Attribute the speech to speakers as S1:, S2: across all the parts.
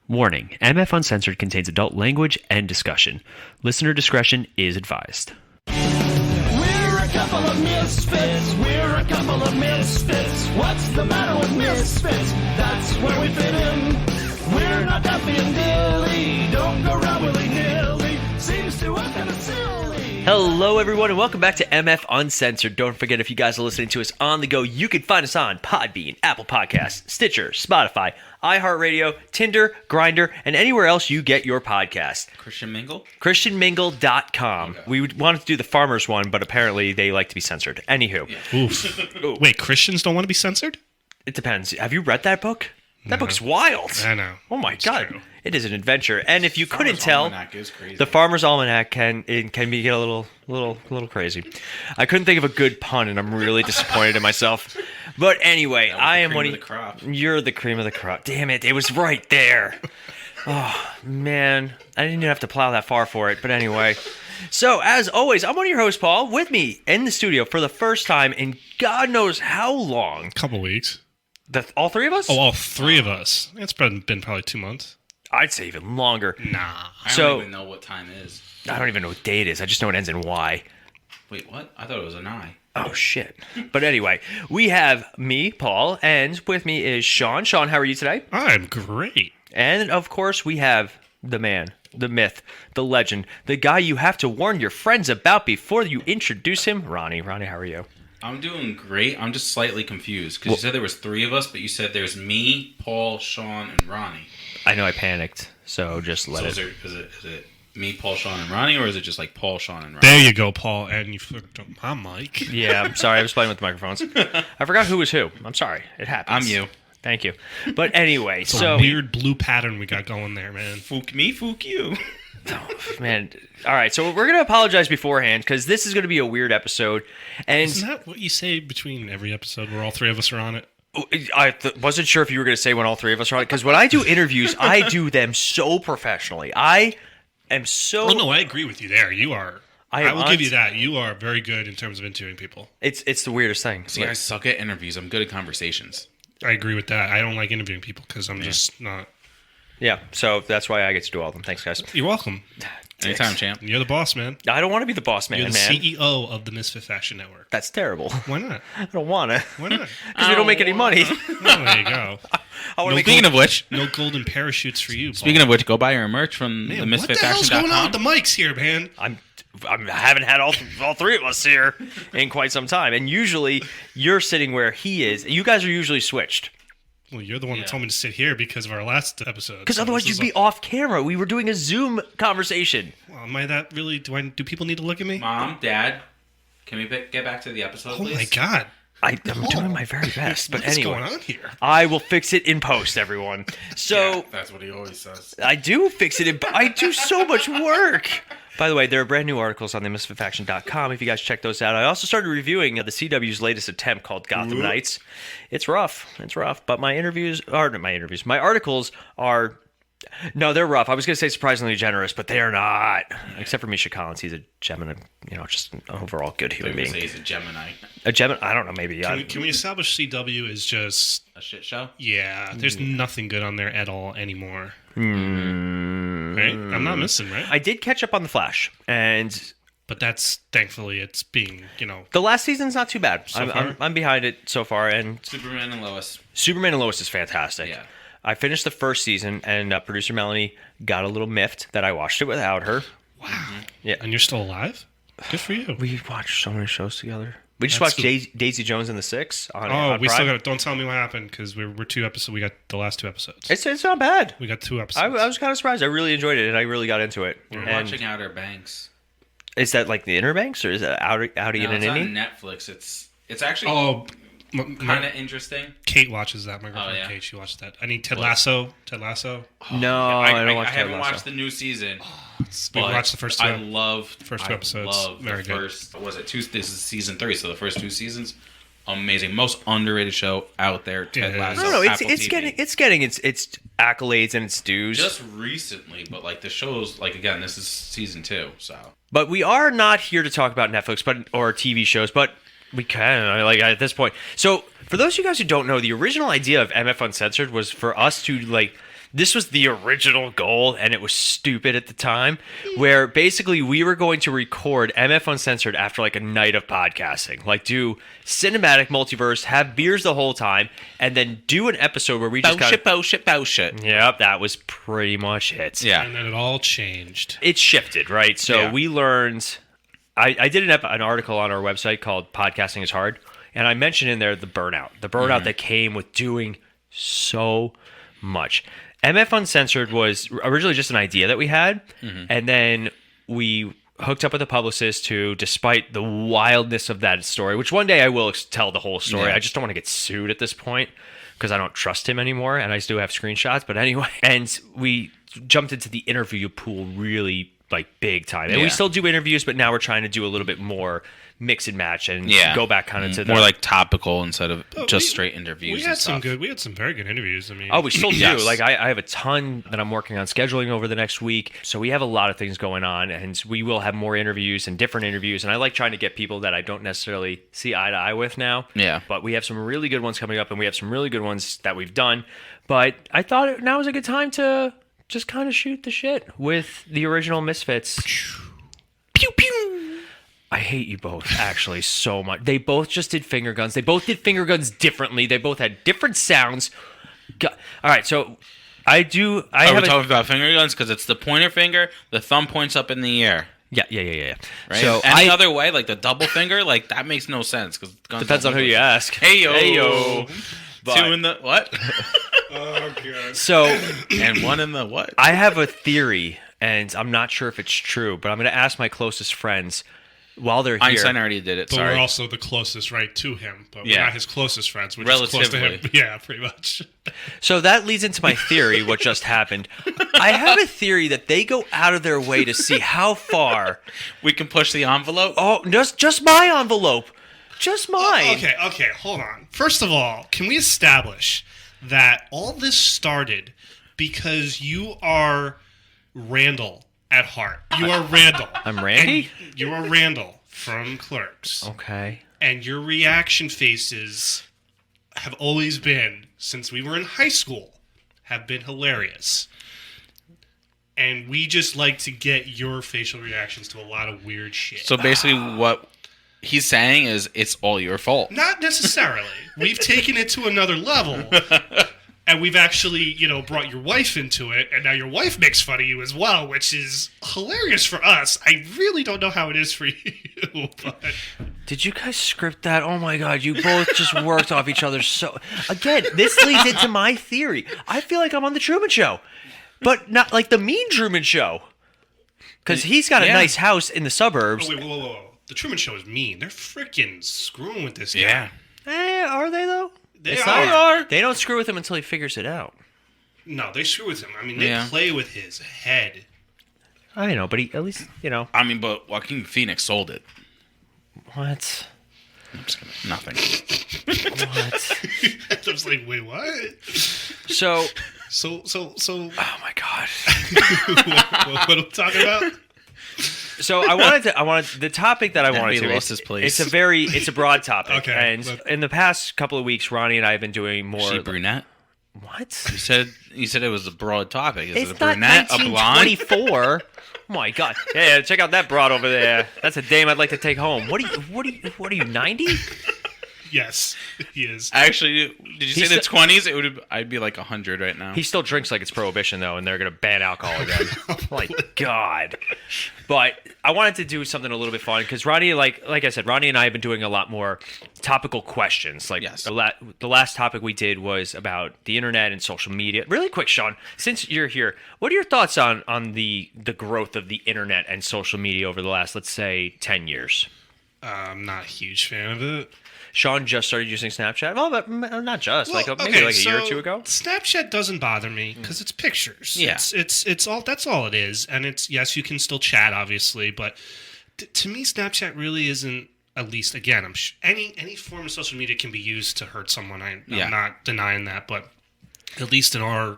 S1: Warning, MF Uncensored contains adult language and discussion. Listener discretion is advised.
S2: We're a couple of misfits. We're a couple of misfits. What's the matter with misfits? That's where we fit in. We're not Duffy and Dilly. Don't go around willy-nilly. Seems to us kind of silly.
S1: Hello, everyone, and welcome back to MF Uncensored. Don't forget, if you guys are listening to us on the go, you can find us on Podbean, Apple Podcasts, Stitcher, Spotify, iHeartRadio, Tinder, Grindr, and anywhere else you get your podcast.
S3: Christian Mingle?
S1: ChristianMingle.com. Okay. We wanted to do the farmers one, but apparently they like to be censored. Anywho.
S4: Yeah. Oof. Wait, Christians don't want to be censored?
S1: It depends. Have you read that book? That book's wild.
S4: I know.
S1: Oh my God.
S4: True.
S1: It is an adventure. And if you couldn't
S3: Farmer's
S1: tell,
S3: Almanac is crazy.
S1: the Farmer's Almanac can get a little crazy. I couldn't think of a good pun, and I'm really disappointed in myself. But anyway, I am one of
S3: the
S1: You're the cream of the crop. Damn it, it was right there. Oh man, I didn't even have to plow that far for it. But anyway, so as always, I'm one of your hosts, Paul. With me in the studio for the first time in God knows how long.
S4: Couple weeks.
S1: All three of us?
S4: Oh, all three of us. It's been probably 2 months.
S1: I'd say even longer.
S4: Nah.
S3: I don't even know what time is.
S1: I don't even know what day it is. I just know it ends in Y.
S3: Wait, what? I thought it was an I.
S1: Oh, shit. But anyway, we have me, Paul, and with me is Sean. Sean, how are you today?
S4: I'm great.
S1: And, of course, we have the man, the myth, the legend, the guy you have to warn your friends about before you introduce him, Ronnie. Ronnie, how are you?
S3: I'm doing great. I'm just slightly confused because you said there was three of us, but you said there's me, Paul, Sean, and Ronnie.
S1: I know I panicked, so just let it.
S3: Is it me, Paul, Sean, and Ronnie, or is it just like Paul, Sean, and Ronnie?
S4: There you go, Paul. And you fucked up my mic.
S1: Yeah, I'm sorry. I was playing with the microphones. I forgot who was who. I'm sorry. It happens.
S3: I'm you.
S1: Thank you. But anyway,
S4: It's
S1: so
S4: a weird blue pattern we got going there, man.
S3: Fook me, fook you.
S1: Oh, man. All right, so we're going to apologize beforehand because this is going to be a weird episode. And
S4: Isn't that what you say between every episode where all three of us are on it?
S1: I wasn't sure if you were going to say when all three of us are on it, because when I do interviews, I do them so professionally. I am so...
S4: Oh, no, I agree with you there. You are... I will give you that. You are very good in terms of interviewing people.
S1: It's the weirdest thing.
S3: See, I suck at interviews. I'm good at conversations.
S4: I agree with that. I don't like interviewing people because I'm just not...
S1: Yeah, so that's why I get to do all of them. Thanks, guys.
S4: You're welcome.
S3: Anytime, champ.
S4: You're the boss, man.
S1: I don't want to be the boss man,
S4: You're the
S1: man.
S4: CEO of the Misfit Fashion Network.
S1: That's terrible.
S4: Why not?
S1: I don't want to.
S4: Why not?
S1: Because we don't make any money.
S4: Oh, there you go.
S3: Speaking of which,
S4: no golden parachutes for you, Paul.
S3: Speaking of which, go buy your merch from
S4: Man,
S3: the
S4: what the hell's
S3: misfitfashion.com.
S4: going on with the mics here, man?
S1: I haven't had all three of us here in quite some time. And usually, you're sitting where he is. You guys are usually switched.
S4: Well, you're the one that told me to sit here because of our last episode.
S1: Because otherwise you'd be off camera. We were doing a Zoom conversation.
S4: Well, am I that really... Do people need to look at me?
S3: Mom, Dad, can we get back to the episode,
S4: Oh,
S3: please?
S4: my God.
S1: I'm doing my very best. But
S4: What's
S1: anyway,
S4: going on here?
S1: I will fix it in post, everyone. So
S3: Yeah, that's what he always says.
S1: I do fix it in... I do so much work. By the way, there are brand new articles on the misfitfaction.com if you guys check those out. I also started reviewing the CW's latest attempt called Gotham Knights. It's rough. But my articles are... No, they're rough. I was going to say surprisingly generous, but they are not. Except for Misha Collins. He's a Gemini, just an overall good human being.
S3: Say he's a Gemini.
S1: A Gemini? I don't know, maybe.
S4: Can we establish CW is just...
S3: A shit show?
S4: Yeah, there's nothing good on there at all anymore. Right? I'm not missing, right?
S1: I did catch up on The Flash, and...
S4: But that's, thankfully, it's being,
S1: The last season's not too bad.
S4: So far?
S1: I'm behind it so far, and...
S3: Superman and Lois.
S1: Superman and Lois is fantastic.
S3: Yeah.
S1: I finished the first season, and producer Melanie got a little miffed that I watched it without her.
S4: Wow.
S1: Yeah.
S4: And you're still alive? Good for you.
S1: We watched so many shows together. We just
S4: That's
S1: watched Daisy Jones and the Six on
S4: we
S1: Prime.
S4: still got... Don't tell me what happened, because we're 2 episodes. We got the last 2 episodes.
S1: It's not bad.
S4: We got 2 episodes.
S1: I was kind of surprised. I really enjoyed it, and I really got into it.
S3: We're
S1: And
S3: watching Outer Banks.
S1: Is that like the Inner Banks, or is it Outie
S3: No,
S1: and
S3: it's on
S1: Innie?
S3: Netflix. It's actually kind of interesting.
S4: Kate watches that. My girlfriend
S3: yeah.
S4: Kate, she watched that. I need Ted Lasso. Ted Lasso.
S1: No, I don't watch
S3: I haven't
S1: Ted Lasso.
S3: watched the new season.
S4: We watched the first 2.
S3: I loved
S4: first 2 episodes.
S3: Loved
S4: Very
S3: the
S4: good.
S3: first. What was it? This is season 3, so the first 2 seasons. Amazing, most underrated show out there. Ted
S4: Yeah.
S3: Lasso.
S1: No,
S3: Apple
S1: it's
S3: TV.
S1: getting its accolades and its dues.
S3: Just recently, but like the show's again, this is season 2, so.
S1: But we are not here to talk about Netflix, or TV shows, but we can at this point. So for those of you guys who don't know, the original idea of MF Uncensored was for us to this was the original goal, and it was stupid at the time, where basically we were going to record MF Uncensored after like a night of podcasting, like do cinematic multiverse, have beers the whole time, and then do an episode where we just
S3: bullshit.
S1: Yep, that was pretty much it.
S3: Yeah.
S4: And then it all changed.
S1: It shifted, right? So
S3: Yeah.
S1: we learned. I did an article on our website called "Podcasting is Hard," and I mentioned in there the burnout that came with doing so much. MF Uncensored was originally just an idea that we had, and then we hooked up with a publicist who, despite the wildness of that story, which one day I will tell the whole story, I just don't want to get sued at this point because I don't trust him anymore, and I still have screenshots. But anyway, and we jumped into the interview pool really like big time, and we still do interviews, but now we're trying to do a little bit more mix and match and go back kind of to the
S3: more like topical instead of just straight interviews.
S4: We had some very good interviews. I mean,
S1: we still do. Like I have a ton that I'm working on scheduling over the next week, so we have a lot of things going on, and we will have more interviews and different interviews. And I like trying to get people that I don't necessarily see eye to eye with now.
S3: Yeah.
S1: But we have some really good ones coming up, and we have some really good ones that we've done. But I thought now was a good time to just kind of shoot the shit with the original Misfits. Pew pew. I hate you both, actually, so much. They both just did finger guns. They both did finger guns differently. They both had different sounds. All right, so I do...
S3: Are we talking about finger guns? Because it's the pointer finger, the thumb points up in the air.
S1: Yeah.
S3: Right?
S1: So
S3: Any other way, like the double finger, like that makes no sense. Cause
S1: depends on who you ask.
S3: Hey-yo.
S1: But,
S3: 2 in the... What?
S4: oh god.
S1: So...
S3: and 1 in the what?
S1: I have a theory, and I'm not sure if it's true, but I'm going to ask my closest friends while they're here.
S3: Einstein already did it,
S4: But
S3: sorry.
S4: we're also the closest, right, to him. But we're not his closest friends. We're just close to him.
S3: Relatively.
S4: Yeah, pretty much.
S1: So that leads into my theory, what just happened. I have a theory that they go out of their way to see how far...
S3: We can push the envelope?
S1: Oh, just my envelope. Just mine.
S4: Okay, hold on. First of all, can we establish that all this started because you are Randall at heart? You are Randall.
S1: I'm Randy?
S4: And you are Randall from Clerks.
S1: Okay.
S4: And your reaction faces have always been, since we were in high school, have been hilarious. And we just like to get your facial reactions to a lot of weird shit.
S3: So basically what he's saying is it's all your fault.
S4: Not necessarily. We've taken it to another level. And we've actually, brought your wife into it, and now your wife makes fun of you as well, which is hilarious for us. I really don't know how it is for you, but...
S1: Did you guys script that? Oh my god, you both just worked off each other so... Again, this leads into my theory. I feel like I'm on the Truman Show, but not like the mean Truman Show. Because he's got a nice house in the suburbs.
S4: Oh, wait, whoa. The Truman Show is mean. They're freaking screwing with this guy.
S3: Yeah.
S1: Are they, though?
S4: They are.
S1: They don't screw with him until he figures it out.
S4: No, they screw with him. I mean, they play with his head.
S1: I know, but he at least,
S3: I mean, but Joaquin Phoenix sold it.
S1: What?
S3: I'm just kidding. Nothing.
S1: What?
S4: I was like, wait, what?
S1: So...
S3: Oh my god.
S4: what are we talking about?
S1: So I wanted the topic that I wanted to.
S3: Lost his place.
S1: It's a broad topic.
S4: Okay,
S1: And in the past couple of weeks, Ronnie and I have been doing more.
S3: Is she brunette?
S1: What?
S3: You said it was a broad topic. Is
S1: It's
S3: it a
S1: not
S3: brunette? A blonde?
S1: 1924. Oh my god! Yeah, check out that broad over there. That's a dame I'd like to take home. What are you 90?
S4: Yes, he is.
S3: Actually, did you say the
S1: He's
S3: 20s? I'd be like 100 right now.
S1: He still drinks like it's prohibition though, and they're gonna ban alcohol again. My god! But I wanted to do something a little bit fun because Ronnie, like I said, Ronnie and I have been doing a lot more topical questions. Like the last topic we did was about the internet and social media. Really quick, Sean, since you're here, what are your thoughts on the growth of the internet and social media over the last, let's say, 10 years?
S4: I'm not a huge fan of it.
S1: Sean just started using Snapchat. Well, but not just.
S4: Well,
S1: Maybe like a year or two ago.
S4: Snapchat doesn't bother me because it's pictures.
S3: Yeah.
S4: It's all. That's all it is. And it's, yes, you can still chat, obviously, but to me, Snapchat really isn't. At least, again, any form of social media can be used to hurt someone. I'm not denying that, but at least in our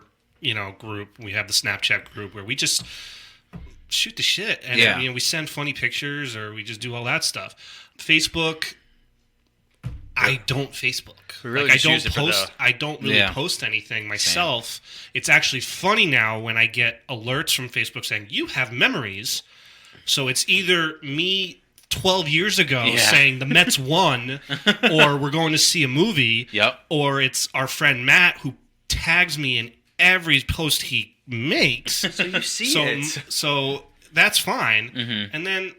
S4: group, we have the Snapchat group where we just shoot the shit, and we send funny pictures or we just do all that stuff. Facebook, I don't Facebook.
S1: We really
S4: I
S1: just
S4: don't
S1: use it for
S4: post.
S1: the-
S4: I don't really post anything myself. It's actually funny now when I get alerts from Facebook saying you have memories. So it's either me 12 years ago saying the Mets won, or we're going to see a movie.
S3: Yep.
S4: Or it's our friend Matt who tags me in every post he makes.
S1: So you see it.
S4: So that's fine.
S3: Mm-hmm.
S4: And then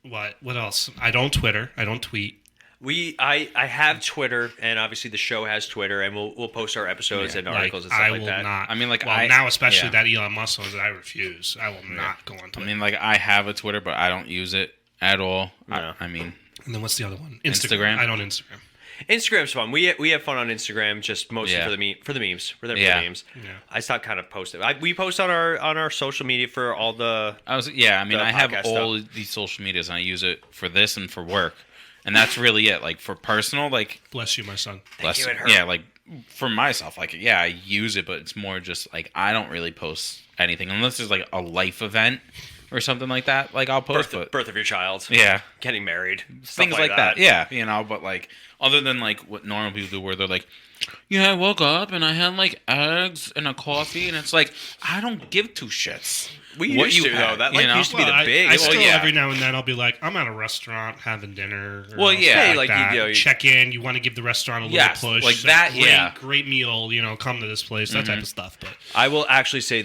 S4: what? What else? I don't Twitter. I don't tweet.
S1: I have Twitter, and obviously the show has Twitter, and we'll post our episodes and articles and stuff
S4: I
S1: like
S4: will
S1: that.
S4: not.
S3: I mean, like,
S4: now especially that Elon Musk one, that I refuse. I will not go on Twitter.
S3: I mean, like, I have a Twitter, but I don't use it at all.
S1: No.
S3: I mean,
S4: and then what's the other one?
S3: Instagram?
S4: I don't Instagram.
S1: Instagram's fun. We have fun on Instagram, just mostly for the memes. We're there for the memes.
S4: Yeah.
S1: I stopped kind of posting. We post on our social media for all the.
S3: I have
S1: podcast
S3: all
S1: stuff.
S3: these social medias, and I use it for this and for work, and that's really it. Like for personal, like
S4: Bless you, my son.
S1: you, it hurt.
S3: yeah, like for myself, like I use it, but it's more just like I don't really post anything unless there's like a life event or something like that. Like I'll post
S1: Birth of your child.
S3: Yeah,
S1: Getting married.
S3: things like that. Yeah, but like other than like what normal people do, where they're like, yeah, I woke up and I had like eggs and a coffee, and it's like I don't give two shits.
S1: We
S3: what
S1: used
S3: you
S1: to,
S3: had,
S1: though. That
S3: you know?
S1: used to be the big.
S4: I still
S3: yeah.
S4: every now and then I'll be like, I'm at a restaurant having dinner. Or
S3: Well, yeah.
S4: something
S1: Like,
S4: that.
S1: you
S4: Check in. You want to give the restaurant a little push.
S3: like that,
S4: Great meal. Come to this place. That type of stuff. But
S1: I will actually say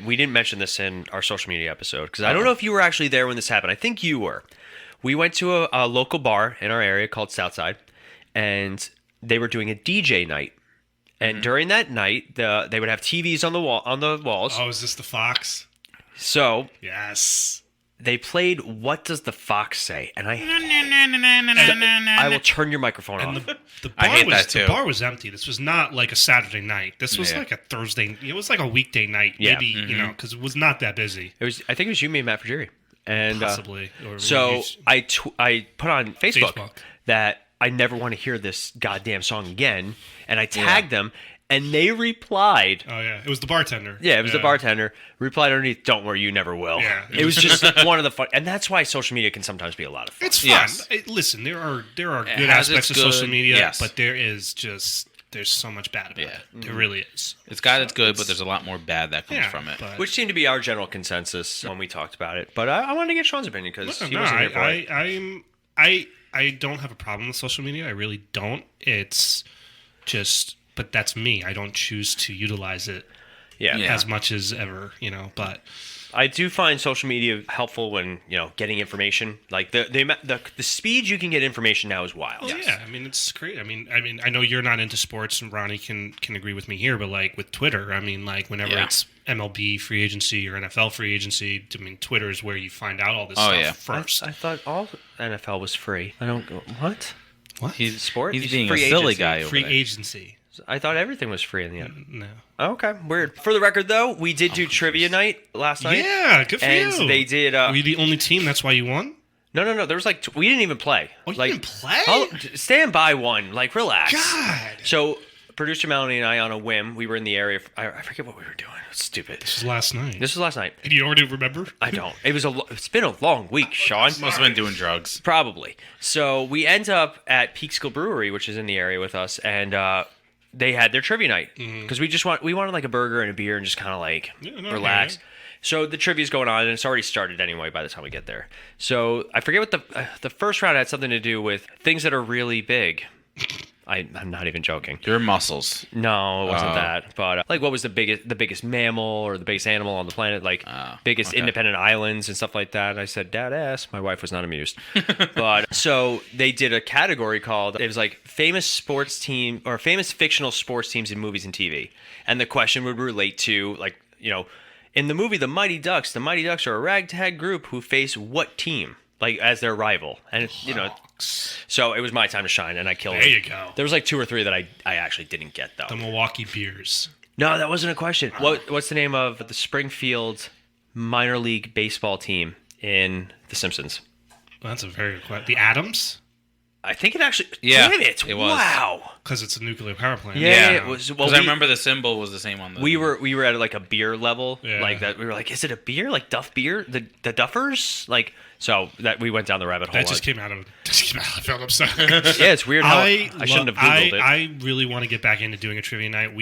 S1: we didn't mention this in our social media episode because I don't know if you were actually there when this happened. I think you were. We went to a local bar in our area called Southside, and they were doing a DJ night. And during that night, they would have TVs on the walls.
S4: is this the Fox?
S1: So
S4: Yes.
S1: they played "What Does the Fox Say?" and I will turn your microphone
S4: And
S1: off.
S4: the
S3: I
S4: bar
S3: hate
S4: was
S3: that too.
S4: the bar was empty. This was not like a Saturday night. This was like a Thursday. It was like a weekday night,
S1: Yeah.
S4: maybe because it was not that busy.
S1: I think it was you, me, and Matt Jerry, and
S4: Possibly.
S1: so I put on Facebook,
S4: Facebook.
S1: that I never want to hear this goddamn song again, and I tagged them, and they replied.
S4: Oh yeah, it was the bartender.
S1: Yeah, it was the bartender. Replied underneath, "Don't worry, you never will."
S4: Yeah.
S1: It was just one of the fun, and that's why social media can sometimes be a lot of fun.
S4: It's fun.
S3: Yes.
S4: Listen, there are good
S3: has
S4: aspects of
S3: its
S4: social
S3: good-
S4: media,
S3: yes.
S4: but there's so much bad about it. There really is.
S3: It's got its good, but there's a lot more bad that comes from it.
S4: but-
S1: Which seemed to be our general consensus when we talked about it. But I wanted to get Sean's opinion because he
S4: No,
S1: wasn't here for it.
S4: I don't have a problem with social media. I really don't. It's just, but that's me. I don't choose to utilize it
S1: Yeah.
S4: as much as ever, but
S1: I do find social media helpful when getting information. Like the speed you can get information now is wild.
S4: yeah, I mean it's great. I mean I know you're not into sports, and Ronnie can agree with me here, but like with Twitter, I mean like whenever it's MLB free agency or NFL free agency, I mean Twitter is where you find out all this stuff first.
S1: I thought all NFL was free. I don't go, what?
S3: He's
S1: Sport?
S3: He's being a
S1: free
S3: silly
S1: agency.
S3: guy over
S4: Free
S3: there.
S4: agency.
S1: I thought everything was free in the end.
S4: No.
S1: Okay, weird. For the record, though, we did do trivia night last night.
S4: Yeah, good for
S1: and
S4: you.
S1: they did.
S4: Were you the only team? That's why you won?
S1: No. There was we didn't even play.
S4: Oh, you
S1: like,
S4: didn't play?
S1: Stand by one. Like, relax.
S4: God.
S1: So, producer Melanie and I, on a whim, we were in the area. I forget what we were doing. It's stupid.
S4: This was last night.
S1: This was last night.
S4: And you already remember?
S1: I don't. It's been a long week, Sean.
S3: Must have been doing drugs.
S1: Probably. So we end up at Peekskill Brewery, which is in the area with us, and they had their trivia night because we wanted like a burger and a beer and just kind of relax. So the trivia's going on, and it's already started anyway by the time we get there. So I forget what the first round had something to do with things that are really big. I'm not even joking.
S3: Your muscles.
S1: No, it wasn't that. But like, what was the biggest mammal or the biggest animal on the planet? Like biggest independent islands and stuff like that. I said, "Dad ass." My wife was not amused. But so they did a category called, it was like famous sports team or famous fictional sports teams in movies and TV, and the question would relate to like in the movie The Mighty Ducks are a ragtag group who face what team like as their rival, and So it was my time to shine, and I killed it.
S4: There you go.
S1: There was like 2 or 3 that I actually didn't get, though.
S4: The Milwaukee Beers.
S1: No, that wasn't a question. What's the name of the Springfield minor league baseball team in The Simpsons?
S4: Well, that's a very good question. The Adams?
S1: I think it actually...
S3: Yeah,
S1: Damn it.
S3: it was.
S1: Wow.
S4: Because it's a nuclear power plant.
S1: Yeah. It was, well,
S3: Because I remember the symbol was the same on the.
S1: We were at like a beer level,
S4: Yeah.
S1: like that. We were like, is it a beer? Like Duff beer? The Duffers? Like, so that we went down the rabbit hole.
S4: That just came out of left field. I'm sorry.
S1: Yeah, it's weird how I shouldn't have Googled it.
S4: I really want to get back into doing a trivia night.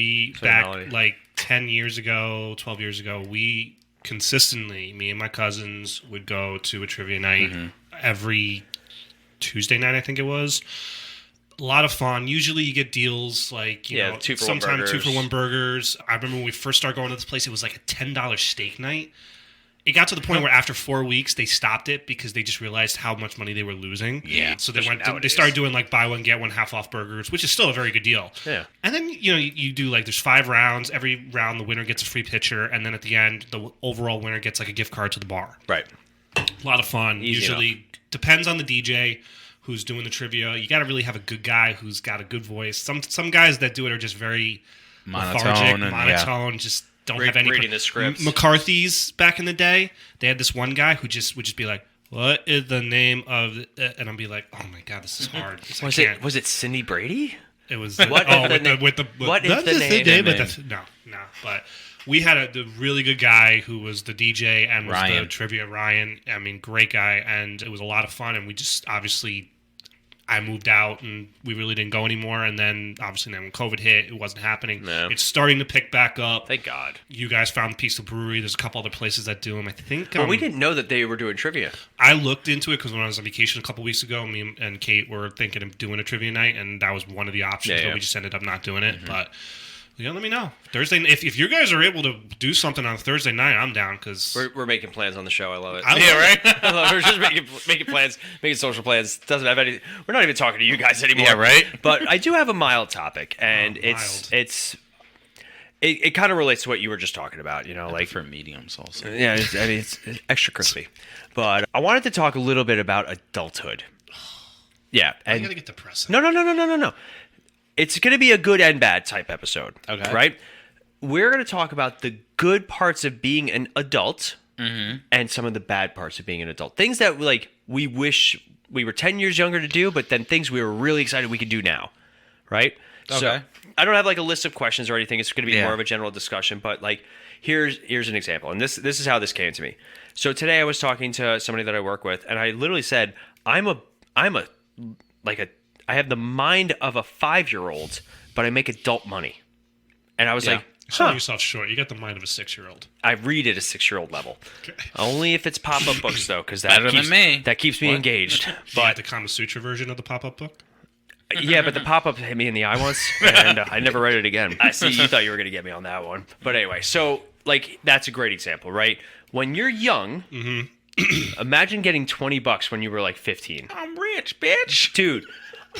S1: Melody.
S4: Like 10 years ago, 12 years ago, we consistently, me and my cousins, would go to a trivia night every Tuesday night, I think it was. A lot of fun. Usually you get deals like, you know,
S1: 2 for
S4: sometimes
S1: 1
S4: 2 for 1 burgers. I remember when we first started going to this place, it was like a $10 steak night. It got to the point where after 4 weeks they stopped it because they just realized how much money they were losing.
S3: Yeah,
S4: So they
S1: especially
S4: they started doing like buy one get one half off burgers, which is still a very good deal.
S1: Yeah.
S4: And then you do like there's 5 rounds. Every round the winner gets a free pitcher, and then at the end the overall winner gets like a gift card to the bar.
S1: Right.
S4: A lot of fun.
S1: Easy
S4: Usually depends on the DJ who's doing the trivia. You got to really have a good guy who's got a good voice. Some guys that do it are just very lethargic, monotone, just don't have any
S1: reading the scripts.
S4: McCarthy's back in the day, they had this one guy who just would just be like, "What is the name of?" And I'll be like, "Oh my god, this is hard."
S1: Was it Cindy Brady?
S4: It was
S1: What is the name?
S4: No. But we had a really good guy who was the DJ and was
S3: Ryan.
S4: the trivia. Ryan, I mean, great guy, and it was a lot of fun. And we just obviously, I moved out, and we really didn't go anymore. And then obviously, when COVID hit, it wasn't happening.
S1: No.
S4: It's starting to pick back up.
S1: Thank God.
S4: You guys found the Pizza Brewery. There's a couple other places that do them. I think.
S1: Well, we didn't know that they were doing trivia.
S4: I looked into it because when I was on vacation a couple weeks ago, me and Kate were thinking of doing a trivia night, and that was one of the options, but we just ended up not doing it. But let me know Thursday. If you guys are able to do something on Thursday night, I'm down because
S1: We're making plans on the show. I love it.
S3: right.
S1: I love it. We're just making plans, making social plans. Doesn't have any. We're not even talking to you guys anymore.
S3: Yeah, right.
S1: But I do have a mild topic, and
S4: mild.
S1: it kind of relates to what you were just talking about. You know, like
S3: For mediums also.
S1: yeah, it's extra crispy. But I wanted to talk a little bit about adulthood. Yeah,
S4: I
S1: and
S4: gotta get depressing.
S1: no. It's going to be a good and bad type episode.
S3: Okay.
S1: Right? We're going to talk about the good parts of being an adult and some of the bad parts of being an adult. Things that we wish we were 10 years younger to do, but then things we were really excited we could do now. Right? So
S3: Okay.
S1: I don't have like a list of questions or anything. It's going to be
S3: Yeah.
S1: more of a general discussion, but like here's an example. And this is how this came to me. So today I was talking to somebody that I work with, and I literally said, I have the mind of a 5-year-old, but I make adult money. And I was
S3: Yeah.
S1: like,
S4: You're selling yourself short. You got the mind of a 6-year-old.
S1: I read at a 6-year-old level.
S4: Okay.
S1: Only if it's pop-up books, though, because
S3: Better than me.
S1: That keeps me engaged.
S4: But the Kama Sutra version of the pop-up book.
S1: Yeah, but the pop-up hit me in the eye once, and I never read it again. I see, you thought you were going to get me on that one. But anyway, so, that's a great example, right? When you're young, imagine getting $20 when you were, 15.
S3: I'm rich, bitch.
S1: Dude,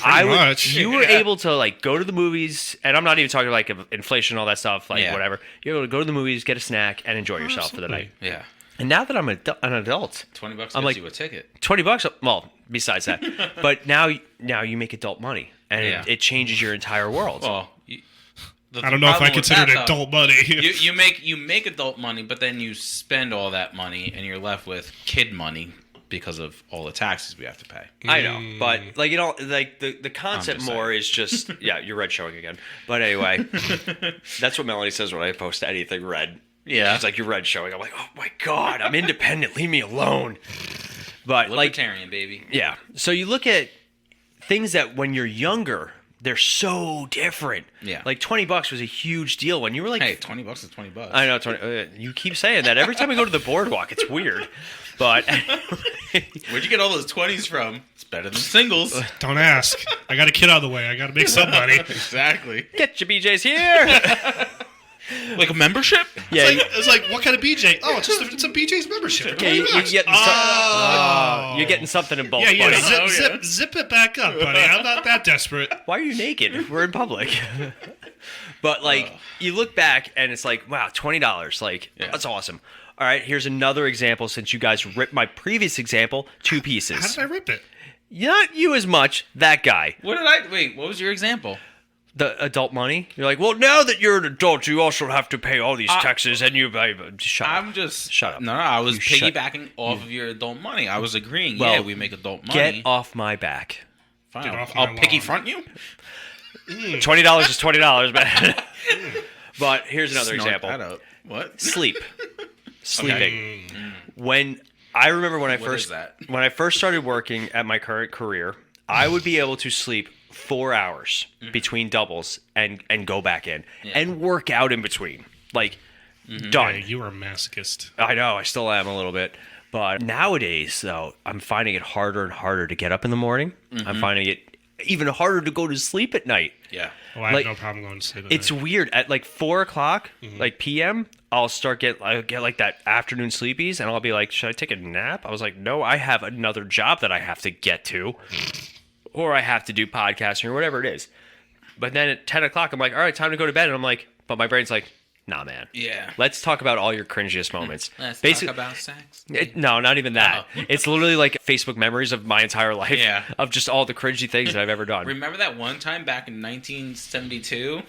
S4: much.
S1: you were able to go to the movies, and I'm not even talking of inflation and all that stuff, whatever. You're able to go to the movies, get a snack, and enjoy yourself for the night.
S3: Yeah.
S1: And now that I'm an adult,
S3: $20 gets
S1: I'm like,
S3: you a ticket.
S1: $20. Well, besides that, but now you make adult money, and
S3: Yeah.
S1: it changes your entire world.
S3: Well,
S4: I don't know if I consider it adult money.
S3: You make adult money, but then you spend all that money, and you're left with kid money because of all the taxes we have to pay.
S1: I know, but the concept
S3: just
S1: more is just you're red showing again. But anyway, that's what Melanie says when I post anything red.
S3: Yeah.
S1: It's like you're red showing. I'm like, oh my god, I'm independent. Leave me alone. But
S3: Libertarian, baby.
S1: yeah. So you look at things that when you're younger, they're so different.
S3: Yeah.
S1: Like $20 was a huge deal when you were like.
S3: Hey, $20 is $20.
S1: I know, 20. You keep saying that every time I go to the boardwalk. It's weird, but
S3: Where'd you get all those 20s from? It's better than singles.
S4: Don't ask. I got a kid out of the way. I got to make some money.
S3: Exactly.
S1: get your BJ's here.
S3: Like a membership?
S1: Yeah,
S4: It's like, what kind of BJ? Oh, it's a BJ's membership.
S1: yeah, you're getting you're getting something in bulk,
S4: Yeah,
S1: buddy.
S4: zip it back up, buddy. I'm not that desperate.
S1: Why are you naked? We're in public. But you look back and it's like, wow, $20. That's awesome. All right, here's another example. Since you guys ripped my previous example, 2 pieces.
S4: How did I rip it?
S1: Not you as much. That guy.
S3: What was your example?
S1: The adult money. You're like, well, now that you're an adult, you also have to pay all these taxes, and shut up. Shut up.
S3: No, I was
S1: You shut-
S3: piggybacking off of your adult money. I was agreeing.
S1: Well,
S3: we make adult money.
S1: Get off my back.
S3: Fine.
S4: Get off
S3: I'll
S4: my
S3: picky
S4: lawn.
S3: front you.
S1: $20 is $20, man. But here's another
S3: Snort
S1: example.
S3: that up. What?
S1: Sleep. Sleeping. When I remember when I first started working at my current career, I would be able to sleep 4 hours between doubles and go back in and work out in between. Like, done.
S4: Yeah, you are a masochist.
S1: I know, I still am a little bit. But nowadays, though, I'm finding it harder and harder to get up in the morning. I'm finding it even harder to go to sleep at night.
S3: Yeah.
S4: Oh, I have no problem going to sleep at
S1: It's
S4: night.
S1: weird. At like 4 o'clock, like PM, I'll get like that afternoon sleepies, and I'll be like, should I take a nap? I was like, no, I have another job that I have to get to, or I have to do podcasting or whatever it is. But then at 10 o'clock, I'm like, all right, time to go to bed. And I'm like, but my brain's like, nah, man.
S3: Yeah.
S1: Let's talk about all your cringiest moments.
S3: Let's
S1: Basically,
S3: talk about sex.
S1: no, not even that. It's literally like Facebook memories of my entire life.
S3: Yeah.
S1: Of just all the cringy things that I've ever done.
S3: Remember that one time back in 1972?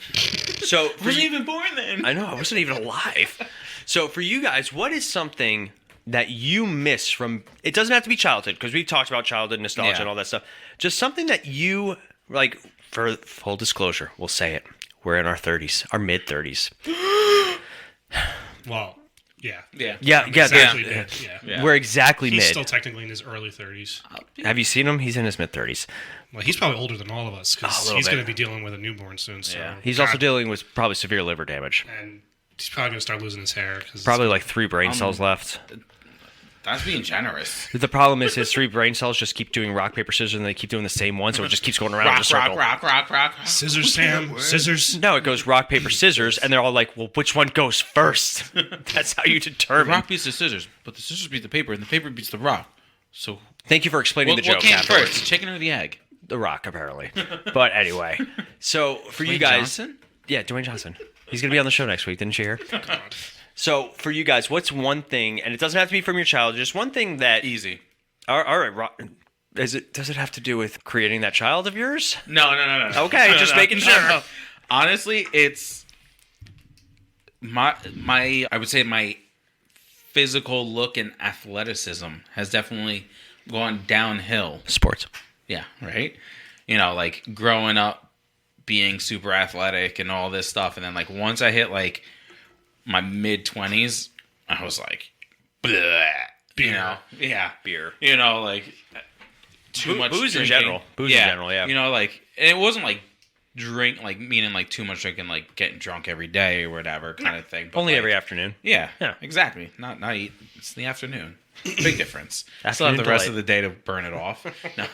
S1: So
S3: I wasn't even born then.
S1: I know, I wasn't even alive. So for you guys, what is something that you miss from, it doesn't have to be childhood, because we've talked about childhood nostalgia and all that stuff. Just something that you, like, for full disclosure, we'll say it. We're in our 30s, our mid 30s.
S4: Well, yeah.
S1: Yeah,
S4: Exactly.
S1: yeah.
S4: Yeah.
S1: We're exactly
S4: He's
S1: mid.
S4: still technically in his early 30s.
S1: Have you seen him? He's in his mid 30s.
S4: Well, he's probably older than all of us
S1: A
S4: because
S1: little
S4: he's
S1: bit.
S4: going to be dealing with a newborn soon. So
S3: Yeah.
S1: He's also dealing with probably severe liver damage.
S4: and he's probably going to start losing his hair. Cause
S1: Probably like 3 brain cells left.
S3: That's being generous.
S1: The problem is his 3 brain cells just keep doing rock, paper, scissors, and they keep doing the same one, so it just keeps going around in a
S3: Rock,
S1: circle.
S3: rock.
S4: Scissors, Sam. Scissors.
S1: No, it goes rock, paper, scissors, and they're all like, well, which one goes first? That's how you
S3: The
S1: determine.
S3: rock beats the scissors, but the scissors beat the paper, and the paper beats the rock. So
S1: Thank you for explaining the joke.
S3: what came
S1: afterwards.
S3: first, the chicken or the egg?
S1: The rock, apparently. But anyway, so for you
S3: Dwayne
S1: guys.
S3: Johnson?
S1: Yeah, Dwayne Johnson. He's going to be on the show next week, didn't you hear?
S4: God.
S1: So for you guys, what's one thing, and it doesn't have to be from your childhood, just one thing that.
S3: Easy.
S1: All right, does it have to do with creating that child of yours?
S3: No.
S1: Okay, just making sure.
S3: No. Honestly, it's my I would say my physical look and athleticism has definitely gone downhill.
S1: Sports.
S3: Yeah, right? You know, like growing up being super athletic and all this stuff, and then like once I hit like my mid-20s, I was like, bleh. You know, yeah,
S1: Beer.
S3: You know, like too much
S1: booze in
S3: drinking.
S1: general. Booze in general, yeah.
S3: You know, like, and it wasn't like drink, like meaning like too much drinking, like getting drunk every day or whatever kind of thing. But
S1: Only
S3: like,
S1: every afternoon.
S3: Yeah,
S1: Yeah.
S3: exactly. Not it's the afternoon. Big difference. I still
S1: Afternoon
S3: have the rest
S1: delight.
S3: of the day to burn it off. No.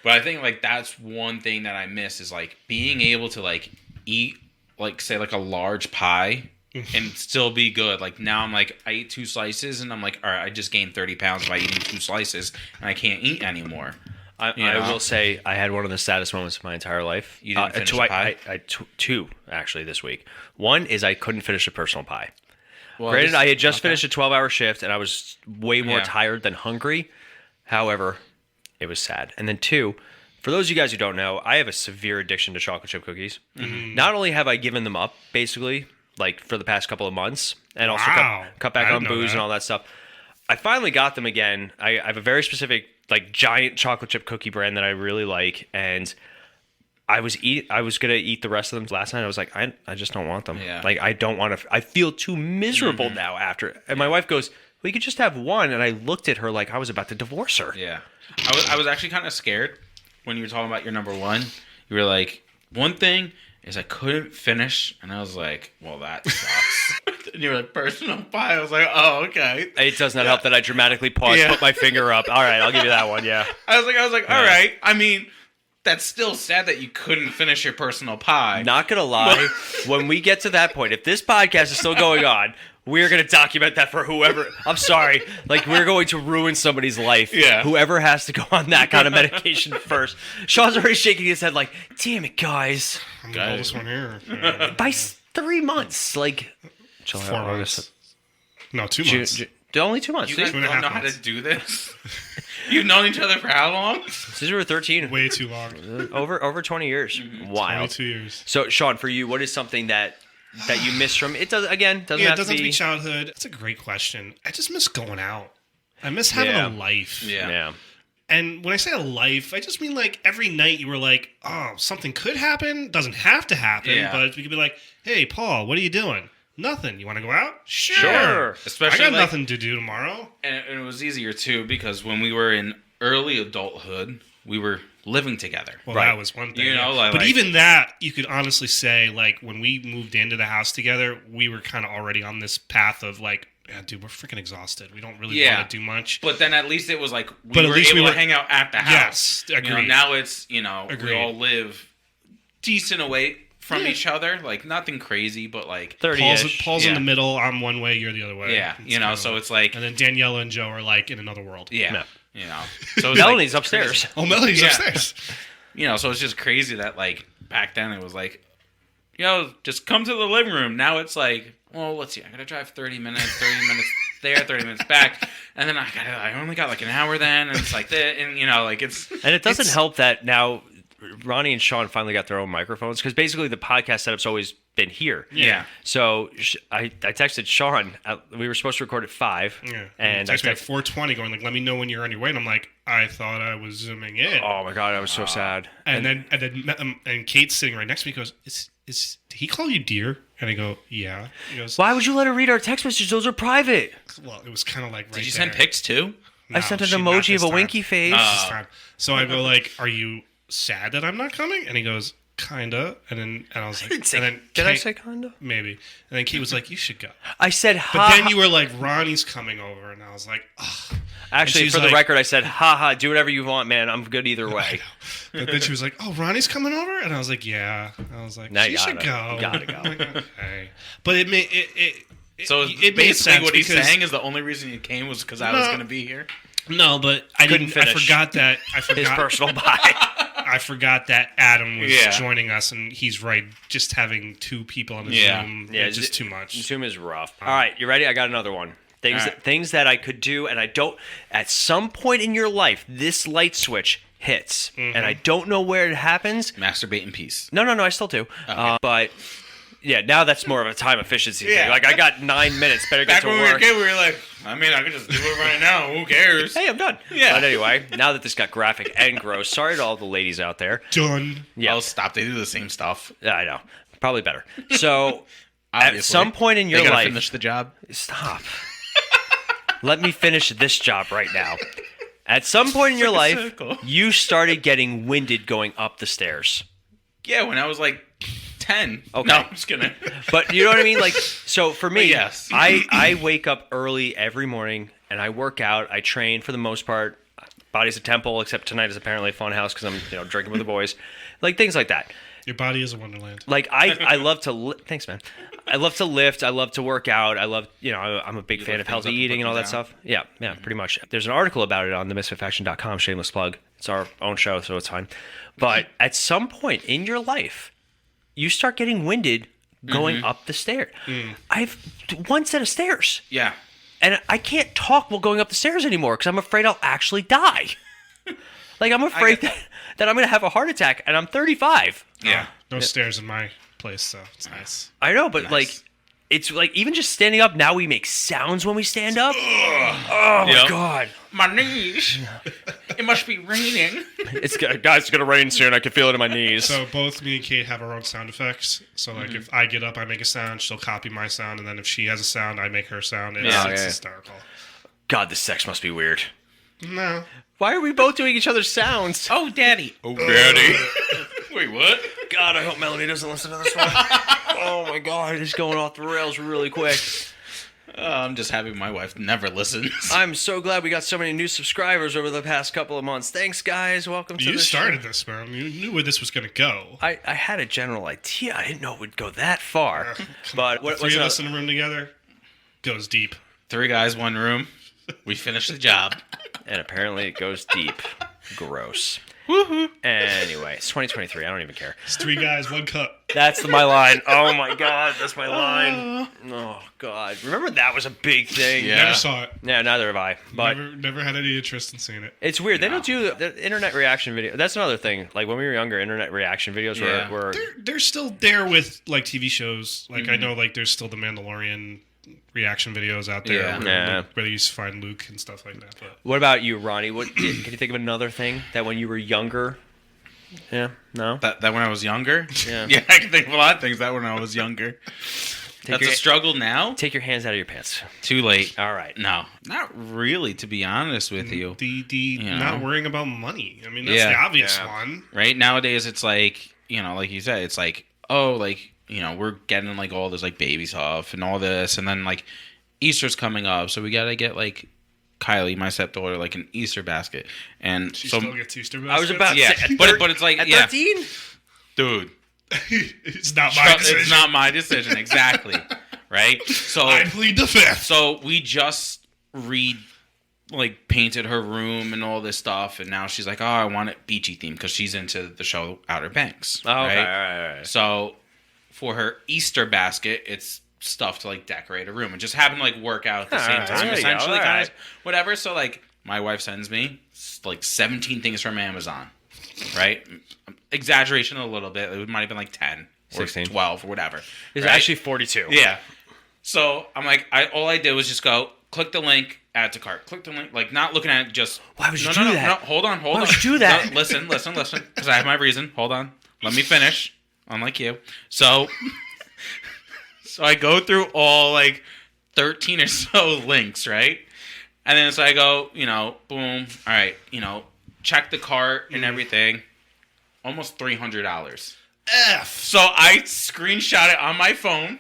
S3: But I think like that's one thing that I miss is like being able to like eat like say like a large pie and still be good. Like now I'm like I eat 2 slices and I'm like, all right, I just gained 30 pounds by eating 2 slices and I can't eat anymore.
S1: I will say I had one of the saddest moments of my entire life.
S3: You didn't finish a pie?
S1: I two actually this week. One is I couldn't finish a personal pie.
S3: Well,
S1: Granted, I had just
S3: okay.
S1: finished a 12-hour shift and I was way more
S3: Yeah.
S1: tired than hungry. However, it was sad. And then 2, for those of you guys who don't know, I have a severe addiction to chocolate chip cookies. Not only have I given them up, basically, like for the past couple of months, and also
S4: Wow.
S1: cut back
S4: I
S1: on
S4: didn't know
S1: booze
S4: that.
S1: and all that stuff, I finally got them again. I have a very specific, like, giant chocolate chip cookie brand that I really like, and I was gonna eat the rest of them last night. I was like, I just don't want them.
S3: Yeah.
S1: Like I don't want to. I feel too miserable now after. And my wife goes, "Well, you could just have one." And I looked at her like I was about to divorce her.
S3: Yeah. I was actually kind of scared when you were talking about your number one. You were like, one thing is I couldn't finish. And I was like, well, that sucks. And you were like, personal pie. I was like, oh, okay.
S1: It does not help that I dramatically paused,
S3: Yeah.
S1: put my finger up. All right, I'll give you that one. Yeah.
S3: I was like, all right. I mean, that's still sad that you couldn't finish your personal pie.
S1: Not gonna lie, when we get to that point, if this podcast is still going on, we're gonna document that for whoever. I'm sorry, like we're going to ruin somebody's life.
S3: Yeah.
S1: Whoever has to go on that kind of medication first. Sean's already shaking his head, like, "Damn it, guys!"
S4: I'm the oldest one here. Yeah.
S1: By 3 months, like July,
S4: 4
S1: August,
S4: months. No, 2
S1: June,
S4: months.
S1: only 2 months.
S3: You guys
S4: Two
S3: don't
S4: and a half
S3: know how to
S4: months.
S3: do this? You've known each other for how long?
S1: Since we were 13,
S4: Way too long.
S1: over 20 years. Wild.
S4: 22 years.
S1: So, Sean, for you, what is something that you miss from it? Doesn't
S4: Yeah,
S1: have
S4: it
S1: to
S4: doesn't have to
S1: be
S4: be childhood. That's a great question. I just miss going out. I miss having
S1: Yeah.
S4: a life.
S3: Yeah.
S4: And when I say a life, I just mean like every night you were like, oh, something could happen. Doesn't have to happen, but we could be like, hey, Paul, what are you doing? Nothing. You want to go out? Sure.
S3: Especially
S4: I got nothing to do tomorrow.
S3: And it was easier too because when we were in early adulthood, we were living together.
S4: Well, that was one thing.
S3: You know,
S4: but even that, you could honestly say, like, when we moved into the house together, we were kind of already on this path of like, yeah, dude, we're freaking exhausted. We don't really want to do much.
S3: But then at least it was like we were able to hang out at the house.
S4: Yes, agreed.
S3: You know, now it's, we all live decent away from each other. Like, nothing crazy, but like...
S4: Paul's in the middle. I'm one way, you're the other way.
S3: Yeah, so it's like...
S4: And then Daniela and Joe are like in another world.
S3: Yeah. So
S1: Melanie's upstairs.
S3: Crazy.
S4: Oh, Melanie's upstairs.
S3: So it's just crazy that like back then it was like, just come to the living room. Now it's like, well, let's see, I gotta drive 30 minutes there, 30 minutes back, and then I only got like an hour then, and it's like that, and it's...
S1: And it doesn't help that now Ronnie and Sean finally got their own microphones, because basically the podcast setup's always been here.
S3: Yeah.
S1: So I texted Sean. We were supposed to record at 5.
S4: Yeah.
S1: And
S4: I texted me at 4:20 going like, let me know when you're on your way. And I'm like, I thought I was zooming in.
S1: Oh my God, I was so sad.
S4: And then Kate's sitting right next to me goes, did he call you dear? And I go, yeah. He goes,
S1: why would you let her read our text messages? Those are private.
S4: Well, it was kind of like right
S3: Did you
S4: there.
S3: send pics too?
S1: I sent an emoji of a winky face.
S4: So I go like, are you sad that I'm not coming? And he goes, kinda. And I was like,
S1: did I say kinda?
S4: Maybe. And then Kate was like, you should go.
S1: I said,
S4: but then you were like, Ronnie's coming over, and I was like, ugh.
S1: Actually, for the record, I said, haha, do whatever you want, man. I'm good either way.
S4: But then she was like, oh, Ronnie's coming over? And I was like, yeah. I was like, she should go.
S1: You gotta go.
S4: Like, okay. But it made
S3: So
S4: it
S3: basically what he's saying is the only reason you came was because I was going to be here?
S4: No, but I forgot that.
S1: His personal bye.
S4: I forgot that Adam was joining us, and he's right. Just having 2 people on the Zoom is just too much.
S1: Zoom is rough. All right, you ready? I got another one. Things that I could do, and I don't. At some point in your life, this light switch hits, and I don't know where it happens.
S3: Masturbate in peace.
S1: No, I still do. Okay. But yeah, now that's more of a time efficiency thing. Like, I got 9 minutes. Better get to work.
S3: Back when we were a kid, we were like, I mean, I could just do it right now. Who cares?
S1: Hey, I'm done. Yeah. But anyway, now that this got graphic and gross, sorry to all the ladies out there.
S4: Done.
S1: Yeah.
S3: Oh, stop. They do the same stuff.
S1: Yeah, I know. Probably better. So, at some point in your
S3: they gotta
S1: life,
S3: finish the job.
S1: Stop. Let me finish this job right now. At some point in your life, you started getting winded going up the stairs.
S3: Yeah, when I was like 10.
S1: Okay.
S3: No, I'm just kidding.
S1: But you know what I mean? Like, so for me,
S3: yes.
S1: I wake up early every morning and I work out. I train for the most part. Body's a temple, except tonight is apparently a fun house because I'm drinking with the boys. Like, things like that.
S4: Your body is a wonderland.
S1: Like, I love to thanks, man. I love to lift. I love to work out. I love, I'm a big fan of healthy eating and all that stuff. Yeah, pretty much. There's an article about it on themisfitfaction.com, shameless plug. It's our own show, so it's fine. But at some point in your life, you start getting winded going up the stairs. I've one set of stairs.
S3: Yeah.
S1: And I can't talk while going up the stairs anymore because I'm afraid I'll actually die. Like, I'm afraid that I'm going to have a heart attack, and I'm 35.
S3: Yeah.
S4: No stairs in my place, so it's nice.
S1: I know, but like, it's like even just standing up. Now we make sounds when we stand up. Oh my God,
S3: my knees! It must be raining.
S1: It's gonna rain soon. I can feel it in my knees.
S4: So both me and Kate have our own sound effects. So like, if I get up, I make a sound. She'll copy my sound, and then if she has a sound, I make her sound. It's hysterical.
S1: God, this sex must be weird.
S4: No.
S1: Why are we both doing each other's sounds?
S3: Oh, daddy. Oh, daddy. Wait, what?
S1: God, I hope Melanie doesn't listen to this one. Oh my God, it's going off the rails really quick.
S3: I'm just happy my wife never listens.
S1: I'm so glad we got so many new subscribers over the past couple of months. Thanks, guys. Welcome to the show.
S4: You started this, man. You knew where this was going to go.
S1: I had a general idea. I didn't know it would go that far. But
S4: what's of us in a room together goes deep.
S3: 3 guys, 1 room. We finished the job.
S1: And apparently it goes deep. Gross. Woohoo. Anyway, it's 2023. I don't even care.
S4: It's 3 guys, 1 cup.
S1: That's my line. Oh my God, that's my line. Oh God, remember that was a big thing.
S3: Yeah.
S4: Never saw it.
S1: Yeah, neither have I. But
S4: never had any interest in seeing it.
S1: It's weird. They don't do the internet reaction video. That's another thing. Like when we were younger, internet reaction videos were
S4: they're still there with like TV shows. Like I know like there's still The Mandalorian. reaction videos out there
S3: Yeah.
S4: where they used to find Luke and stuff like that. But
S1: What about you, Ronnie? Can you think of another thing that when you were younger? Yeah, no.
S3: That when I was younger?
S1: Yeah.
S3: Yeah, I can think of a lot of things that when I was younger. That's
S1: your-
S3: a struggle now.
S1: Take your hands out of your pants.
S3: Too late.
S1: All right.
S3: No, not really, to be honest with you.
S4: the
S3: know?
S4: not worrying about money. I mean, that's
S3: Yeah.
S4: the obvious one.
S3: Right? Nowadays, it's like, like you said, it's like, oh, like, we're getting like all this like baby stuff and all this. And then like Easter's coming up. So we got to get like Kylie, my stepdaughter, like an Easter basket. And
S4: She
S3: so,
S4: still gets Easter
S1: I was
S4: baskets?
S1: about to
S3: yeah,
S1: say,
S3: but it's like,
S1: at
S3: yeah,
S1: 13?
S3: dude,
S4: It's not my decision.
S3: it's not my decision. Exactly. Right? So,
S4: I plead the fifth.
S3: So we just painted her room and all this stuff, and now she's like, "Oh, I want it beachy themed," because she's into the show Outer Banks.
S1: Oh, okay,
S3: right?
S1: all right.
S3: So for her Easter basket, it's stuff to like decorate a room, and just happen to like work out at the same
S1: Alright,
S3: time,
S1: there you go,
S3: essentially, kind
S1: alright.
S3: of whatever. So like my wife sends me like 17 things from Amazon, right? Exaggeration a little bit. It might have been like 10 or
S1: 16.
S3: 12 or whatever.
S1: It's
S3: right?
S1: actually 42.
S3: Yeah. So I'm like, all I did was just go click the link, add to cart, click the link, like not looking at it, just.
S1: Why would you
S3: no,
S1: do
S3: no,
S1: that?
S3: No, hold on.
S1: Why would you do that?
S3: No, listen, because I have my reason. Hold on, let me finish. Unlike you, so I go through all like 13 or so links, right? And then so I go, boom, all right, check the cart and everything, almost $300.
S4: F.
S3: So I screenshot it on my phone.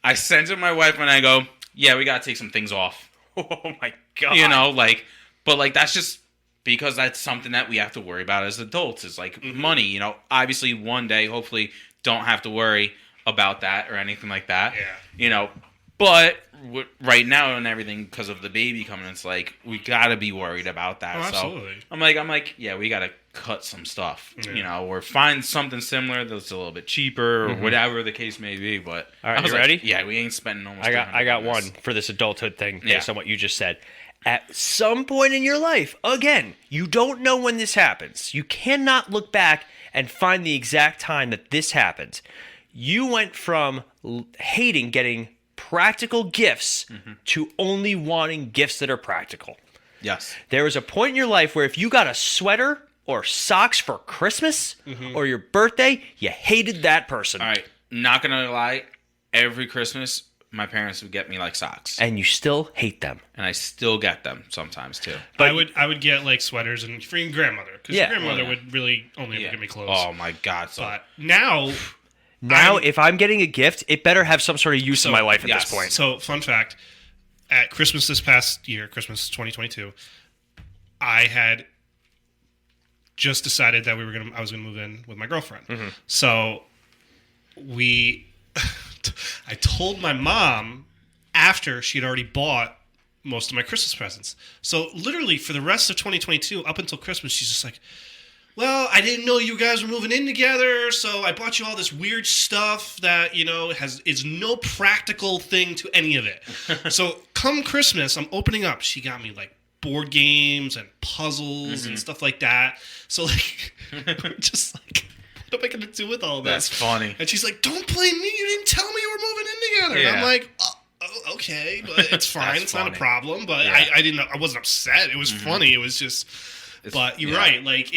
S3: I sent it to my wife and I go, yeah, we got to take some things off.
S1: Oh my god.
S3: But that's just because that's something that we have to worry about as adults is like money, obviously one day, hopefully don't have to worry about that or anything like that.
S4: Yeah.
S3: But right now and everything because of the baby coming, it's like we got to be worried about that.
S4: Oh,
S3: so
S4: absolutely.
S3: I'm like, yeah, we got to cut some stuff,
S4: Yeah.
S3: or find something similar that's a little bit cheaper or whatever the case may be. But
S1: All right,
S3: I was
S1: you
S3: like,
S1: ready?
S3: Yeah, we ain't spending almost.
S1: I got
S3: $300
S1: one for this adulthood thing based
S3: Yeah.
S1: on what you just said. At some point in your life, again, you don't know when this happens. You cannot look back and find the exact time that this happened. You went from hating getting practical gifts to only wanting gifts that are practical.
S3: Yes.
S1: There was a point in your life where if you got a sweater or socks for Christmas or your birthday, you hated that person.
S3: All right. Not gonna lie. Every Christmas, my parents would get me like socks,
S1: And you still hate them.
S3: and I still get them sometimes too.
S4: I would get like sweaters and for your grandmother because
S1: Yeah.
S4: your grandmother
S3: Oh, yeah.
S4: would really only ever give me clothes.
S3: Oh my god! So
S4: But now,
S1: Now, if I'm getting a gift, it better have some sort of use in my life at
S3: yes.
S1: this point.
S4: so fun fact: at Christmas this past year, Christmas 2022, I had just decided that I was gonna move in with my girlfriend. So I told my mom after she had already bought most of my Christmas presents. So literally for the rest of 2022, up until Christmas, she's just like, well, I didn't know you guys were moving in together, so I bought you all this weird stuff that, is no practical thing to any of it. So come Christmas, I'm opening up. She got me like board games and puzzles and stuff like that. So like, we're just like, what am I going to do with all this?
S3: That's funny.
S4: And she's like, don't blame me. You didn't tell me you were moving in together. And I'm
S3: Yeah.
S4: like, oh, okay, but it's fine.
S3: That's
S4: It's not a
S3: funny.
S4: problem. But
S3: Yeah.
S4: I wasn't upset. It was funny. It was just, but you're
S3: yeah.
S4: right. Like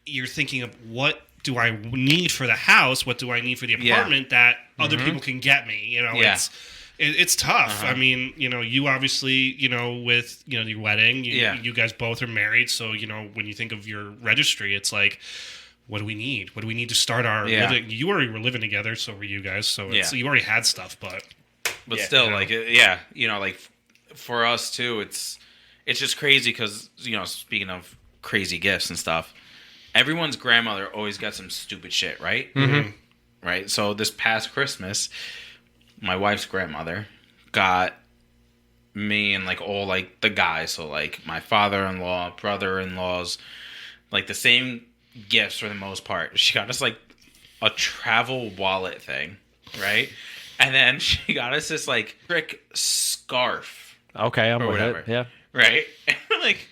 S4: you're thinking of what do I need for the house? What do I need for the apartment that other people can get me?
S3: Yeah.
S4: It's tough. I mean, you obviously, with, your wedding, you guys both are married. So, when you think of your registry, it's like, what do we need? What do we need to start our living? You already were living together. So were you guys. So you already had stuff, but
S3: Still, like for us too, it's just crazy because, speaking of crazy gifts and stuff, everyone's grandmother always got some stupid shit, right? Mm-hmm. Right. So this past Christmas, my wife's grandmother got me and like all like the guys, so like my father-in-law, brother-in-laws, like the same gifts for the most part. She got us like a travel wallet thing, right? And then she got us this like brick scarf,
S1: Okay, I'm
S3: or
S1: with
S3: whatever.
S1: it. Yeah.
S3: right? like,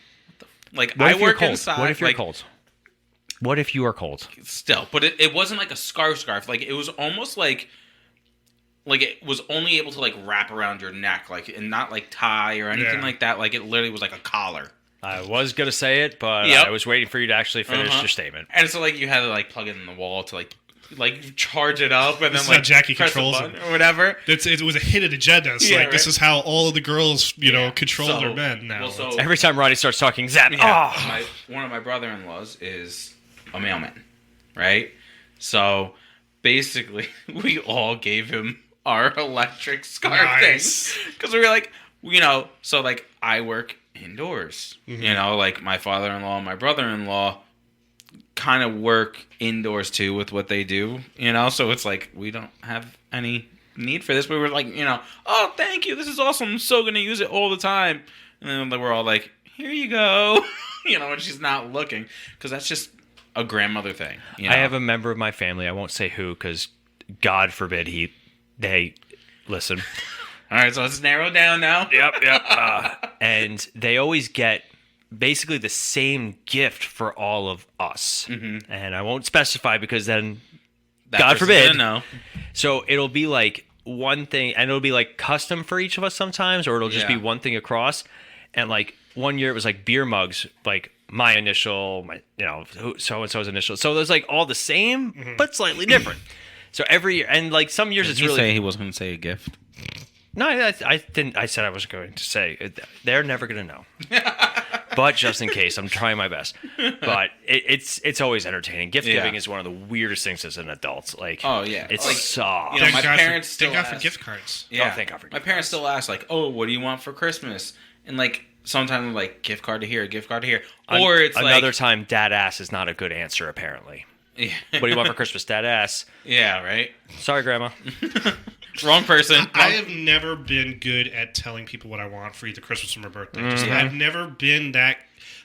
S1: What
S3: I
S1: if you're
S3: work
S1: cold?
S3: inside.
S1: What if you're
S3: like,
S1: cold? What if you are cold?
S3: Still, but it wasn't like a scarf. Like it was almost like like it was only able to like wrap around your neck, like, and not like tie or anything like that. Like it literally was like a collar.
S1: I was gonna say it, but I was waiting for you to actually finish your statement.
S3: And so like you had to like plug it in the wall to like charge it up, and
S4: This
S3: then
S4: is how Jackie
S3: press the
S4: controls
S3: button
S4: it.
S3: or whatever.
S4: It was a hidden agenda. It's like this is how all of the girls, control their men now.
S3: Well, so,
S1: Every time Ronnie starts talking, zap.
S3: one of my brother-in-laws is a mailman, right? So basically, we all gave him our electric scarf things because we were like, so like I work indoors, like my father-in-law and my brother-in-law kind of work indoors too with what they do, so it's like we don't have any need for this, but we're like, oh, thank you, this is awesome, I'm so gonna use it all the time. And then we're all like, here you go. When she's not looking, because that's just a grandmother thing.
S1: I have a member of my family, I won't say who because God forbid they listen.
S3: All right, so let's narrow down now.
S1: Yep. And they always get basically the same gift for all of us. Mm-hmm. And I won't specify because then, God forbid.
S3: Know.
S1: So it'll be like one thing, and it'll be like custom for each of us sometimes, or it'll just be one thing across. And like one year it was like beer mugs, like my initial, so-and-so's initial. So there's like all the same, but slightly different. So every year, and like some years
S3: Did
S1: it's
S3: he
S1: really.
S3: say he wasn't going to say a gift?
S1: No, I didn't. I said I wasn't going to say. They're never going to know. But just in case, I'm trying my best. But it's always entertaining. Gift giving is one of the weirdest things as an adult. Like,
S3: oh yeah,
S1: it's
S3: like,
S1: soft.
S3: my parents still
S4: thank God
S3: ask,
S4: for gift cards.
S3: Yeah,
S1: thank God for gift
S3: my parents still ask like, oh, what do you want for Christmas? And like sometimes I'm like gift card to here, gift card to here, or it's
S1: another
S3: like,
S1: time. Dad ass is not a good answer apparently.
S3: Yeah.
S1: What do you want for Christmas? Dad ass.
S3: Yeah, right.
S1: Sorry, Grandma.
S3: Wrong person.
S4: I have never been good at telling people what I want for either Christmas or my birthday. I've never been that.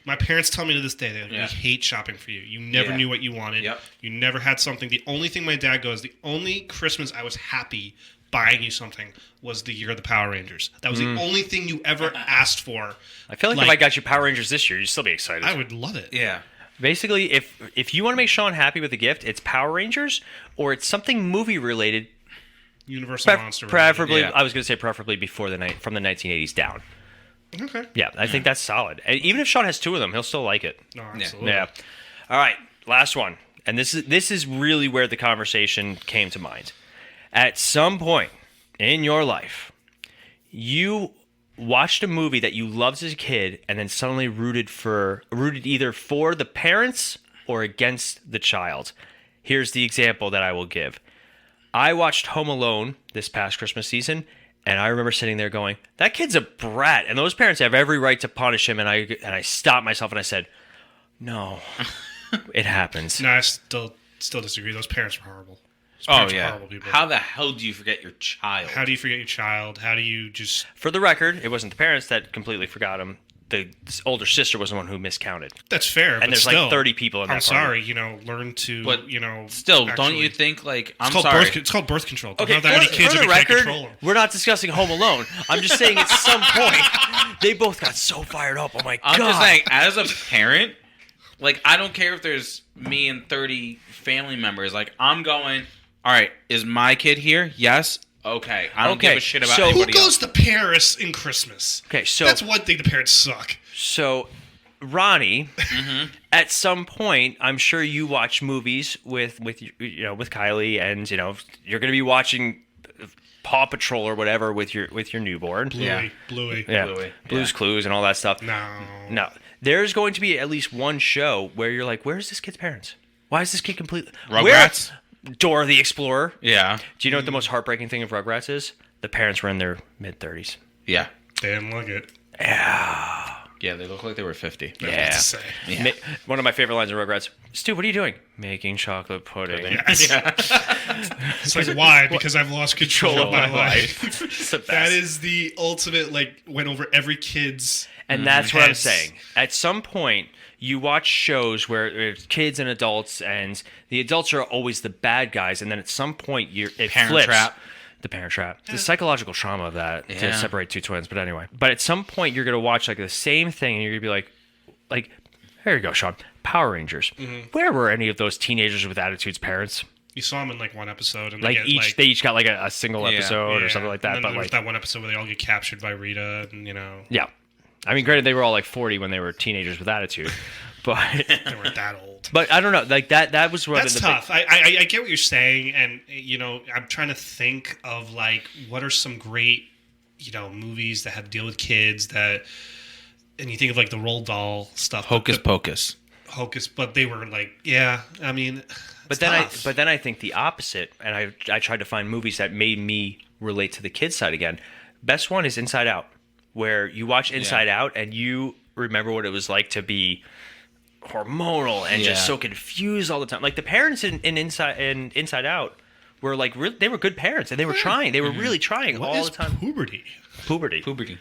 S4: My parents tell me to this day, they're like, we hate shopping for you. You never knew what you wanted.
S3: Yep.
S4: You never had something. The only thing my dad goes, the only Christmas I was happy buying you something was the year of the Power Rangers. That was the only thing you ever asked for.
S1: I feel like if I got you Power Rangers this year, you'd still be excited.
S4: I would love it.
S3: Yeah.
S1: Basically, if you want to make Sean happy with a gift, it's Power Rangers or it's something movie related.
S4: Universal Monster.
S1: Preferably, I was going to say preferably before from the 1980s down.
S4: Okay.
S1: Yeah, I think that's solid. And even if Sean has two of them, he'll still like it.
S4: No, absolutely.
S1: Yeah. All right, last one. And this is really where the conversation came to mind. At some point in your life, you watched a movie that you loved as a kid and then suddenly rooted either for the parents or against the child. Here's the example that I will give. I watched Home Alone this past Christmas season, and I remember sitting there going, that kid's a brat, and those parents have every right to punish him, and I stopped myself and I said, no, it happens.
S4: No, I still disagree. Those parents were horrible.
S3: Oh, yeah. How the hell do you forget your child?
S4: How do you forget your child? How do you just...
S1: For the record, it wasn't the parents that completely forgot him. The older sister was the one who miscounted.
S4: That's fair,
S1: and there's
S4: still,
S1: like 30 people in that
S4: party.
S1: I'm
S4: sorry, learn to,
S3: but,
S4: Still,
S3: don't you think, like,
S4: it's called birth control.
S1: Okay,
S4: not that many kids
S1: for the
S4: can't
S1: record,
S4: control them.
S1: we're not discussing Home Alone. I'm just saying at some point, they both got so fired up. Oh, my God.
S3: I'm just saying, as a parent, like, I don't care if there's me and 30 family members. Like, I'm going, all right, is my kid here? Yes. Okay. I don't give a shit about anybody
S4: Who
S3: else.
S4: goes to Paris in Christmas?
S1: Okay, so...
S4: That's one thing the parents suck.
S1: So, Ronnie, at some point, I'm sure you watch movies with Kylie, and you're going to be watching Paw Patrol or whatever with your newborn.
S4: Bluey.
S1: Blue's Clues and all that stuff. No. There's going to be at least one show where you're like, where's this kid's parents? Why is this kid completely...
S3: Rugrats?
S1: Dora the Explorer.
S3: Yeah.
S1: Do you know what the most heartbreaking thing of Rugrats is? The parents were in their mid-30s.
S3: Yeah.
S4: They didn't look it.
S1: Yeah.
S3: Yeah, they look like they were 50.
S1: Yeah.
S3: Yeah.
S1: One of my favorite lines in Rugrats. Stu, what are you doing? Making chocolate pudding.
S4: Yes. It's like, why? Because I've lost control of my life.
S1: It's the best.
S4: That is the ultimate, went over every kid's
S1: And that's what I'm
S4: heads.
S1: saying. At some point, you watch shows where it's kids and adults, and the adults are always the bad guys, and then at some point, it
S3: Parent
S1: flips.
S3: Trap.
S1: The Parent Trap. The psychological trauma of that to
S3: Yeah.
S1: separate two twins. But anyway. But at some point, you're going to watch the same thing, and you're going to be like, here you go, Sean. Power Rangers. Where were any of those teenagers with attitudes parents?
S4: You saw them in like one episode, and
S1: Like
S4: they get,
S1: they each got like a single
S3: Yeah.
S1: episode or something like that.
S4: And then
S1: But
S4: there's
S1: like
S4: that one episode where they all get captured by Rita, and
S1: yeah, I mean, granted they were all like 40 when they were teenagers with attitude, but
S4: they weren't that old.
S1: but I don't know, like that was one
S4: That's
S1: of the
S4: tough. I get what you're saying, and I'm trying to think of like what are some great movies that have to deal with kids and you think of like the Roald Dahl stuff,
S3: Hocus Pocus.
S4: but they were like, yeah, I mean,
S1: But then I think the opposite, and I tried to find movies that made me relate to the kids side again. Best one is Inside Out, where you watch Inside Out and you remember what it was like to be hormonal and just so confused all the time. Like the parents in Inside Out were like they were good parents and they were trying. They were really trying
S4: what
S1: all
S4: is
S1: the time.
S4: puberty?
S1: Puberty.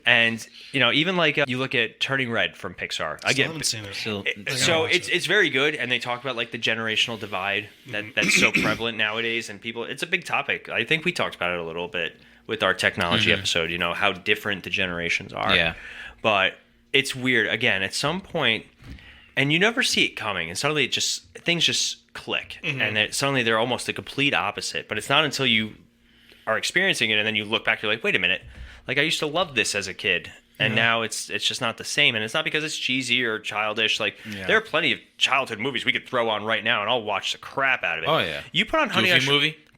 S1: And even like you look at Turning Red from Pixar.
S4: I haven't seen it.
S1: So it's very good, and they talk about like the generational divide that's so prevalent nowadays, and people. It's a big topic. I think we talked about it a little bit with our technology episode. How different the generations are.
S3: Yeah.
S1: But it's weird. Again, at some point, and you never see it coming, and suddenly things just click, and suddenly they're almost the complete opposite. But it's not until you are experiencing it, and then you look back, you're like, wait a minute. Like I used to love this as a kid, and now it's just not the same. And it's not because it's cheesy or childish. Like there are plenty of childhood movies we could throw on right now, and I'll watch the crap out of it.
S3: Oh yeah,
S1: you put on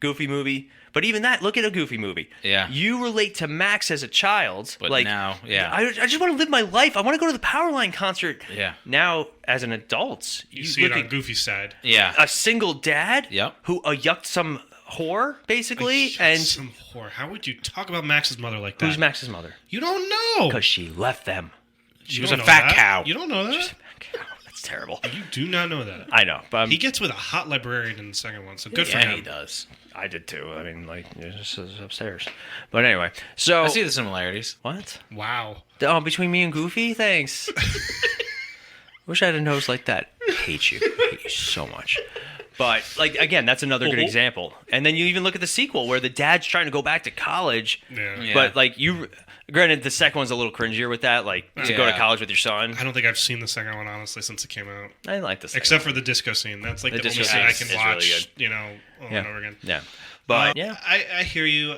S1: Goofy movie. But even that, look at a Goofy movie.
S3: Yeah,
S1: you relate to Max as a child.
S3: But
S1: like
S3: now,
S1: I just want to live my life. I want to go to the Powerline concert.
S3: Yeah.
S1: Now, as an adult,
S4: you see it on Goofy's side.
S3: Yeah,
S1: a single dad.
S3: Yep.
S1: Who yucked some whore basically, and
S4: some whore. How would you talk about Max's mother like that?
S1: Who's Max's mother?
S4: You don't know
S1: Because she left them.
S3: She was a fat cow.
S4: You don't know that?
S1: That's terrible.
S4: You do not know that.
S1: I know, but
S4: he gets with a hot librarian in the second one, so good for him.
S3: He does.
S1: I did too. I mean, like, it's just upstairs. But anyway, so
S3: I see the similarities.
S1: What?
S4: Wow.
S1: Oh, between me and Goofy? Thanks. Wish I had a nose like that. I hate you so much. But, like, again, that's another good example. And then you even look at the sequel where the dad's trying to go back to college.
S4: Yeah.
S1: But, like, granted, the second one's a little cringier with that. Like, to go to college with your son.
S4: I don't think I've seen the second one, honestly, since it came out.
S1: I like the second
S4: Except for the disco scene. That's, like, the only scene I can watch, really over and over again.
S1: Yeah. But,
S4: I hear you.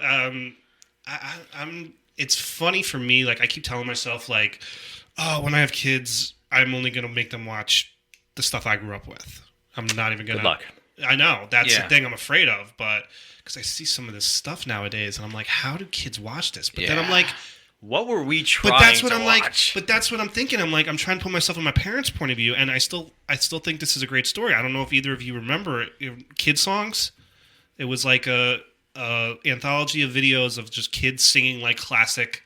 S4: It's funny for me. Like, I keep telling myself, like, oh, when I have kids, I'm only going to make them watch the stuff I grew up with. I'm not even going to.
S1: Good luck.
S4: I know. That's the thing I'm afraid of. But because I see some of this stuff nowadays, and I'm like, how do kids watch this? But then I'm like,
S1: what were we trying
S4: but that's what
S1: to
S4: I'm
S1: watch?
S4: like. But that's what I'm thinking. I'm like, I'm trying to put myself in my parents' point of view, and I still think this is a great story. I don't know if either of you remember Kid Songs. It was like a anthology of videos of just kids singing like classic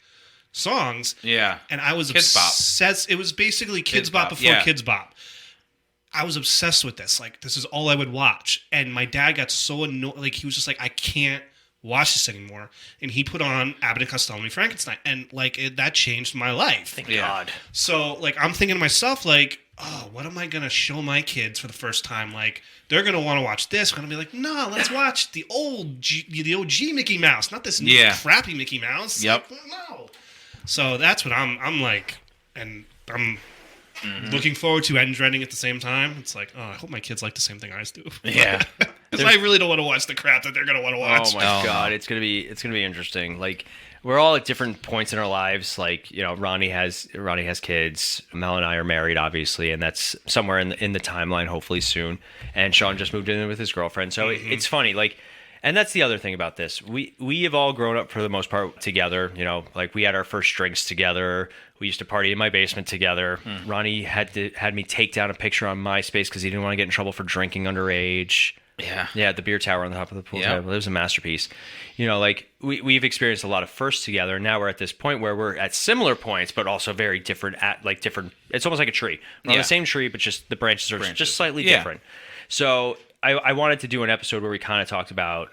S4: songs.
S3: Yeah.
S4: And I was
S3: Kids Bop.
S4: obsessed. It was basically Kids Bop before Kids Bop. I was obsessed with this. Like, this is all I would watch. And my dad got so annoyed. Like, he was just like, I can't watch this anymore. And he put on Abbott and Costello Meet Frankenstein. And, like, that changed my life.
S1: Thank God.
S4: So, like, I'm thinking to myself, like, oh, what am I going to show my kids for the first time? Like, they're going to want to watch this. We're going to be like, no, let's watch the OG Mickey Mouse, not this new crappy Mickey Mouse.
S3: Yep.
S4: Like, no. So that's what I'm like, and I'm looking forward to and dreading at the same time. It's like, oh, I hope my kids like the same thing I do.
S3: Yeah.
S4: Because I really don't want to watch the crap that they're going to want to watch.
S1: Oh my God, it's gonna be interesting. Like, we're all at different points in our lives. Like, Ronnie has kids. Mel and I are married, obviously, and that's somewhere in the timeline, hopefully soon. And Sean just moved in with his girlfriend, so it's funny. Like, and that's the other thing about this. We have all grown up for the most part together. Like, we had our first drinks together. We used to party in my basement together. Ronnie had me take down a picture on MySpace because he didn't want to get in trouble for drinking underage. Yeah, the beer tower on the top of the pool table. It was a masterpiece. Like, we've experienced a lot of firsts together, and now we're at this point where we're at similar points, but also very different. Different. It's almost like a tree. We're on the same tree, but just the branches are just slightly different. So I wanted to do an episode where we kind of talked about